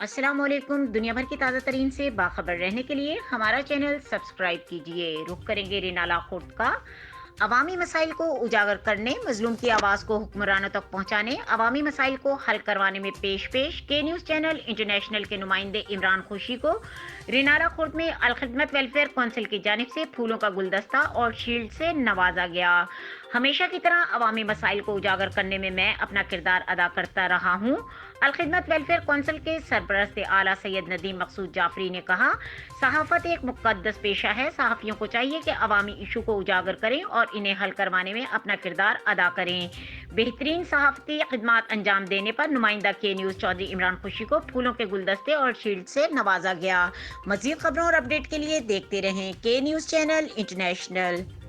السلام علیکم۔ دنیا بھر کی تازہ ترین سے باخبر رہنے کے لیے ہمارا چینل سبسکرائب کیجیے۔ رخ کریں گے رینالا خورد کا۔ عوامی مسائل کو اجاگر کرنے، مظلوم کی آواز کو حکمرانوں تک پہنچانے، عوامی مسائل کو حل کروانے میں پیش کے نیوز چینل انٹرنیشنل کے نمائندے عمران خوشی کو رینالا خورد میں الخدمت ویلفیئر کونسل کی جانب سے پھولوں کا گلدستہ اور شیلڈ سے نوازا گیا۔ ہمیشہ کی طرح عوامی مسائل کو اجاگر کرنے میں اپنا کردار ادا کرتا رہا ہوں۔ الخدمت ویلفیئر کونسل کے سربراہ اعلیٰ سید ندیم مقصود جعفری نے کہا، صحافت ایک مقدس پیشہ ہے۔ صحافیوں کو چاہیے کہ عوامی ایشو کو اجاگر کریں اور انہیں حل کروانے میں اپنا کردار ادا کریں۔ بہترین صحافتی خدمات انجام دینے پر نمائندہ کے نیوز چودھری عمران خوشی کو پھولوں کے گلدستے اور شیلڈ سے نوازا گیا۔ مزید خبروں اور اپڈیٹ کے لیے دیکھتے رہیں کے نیوز چینل انٹرنیشنل۔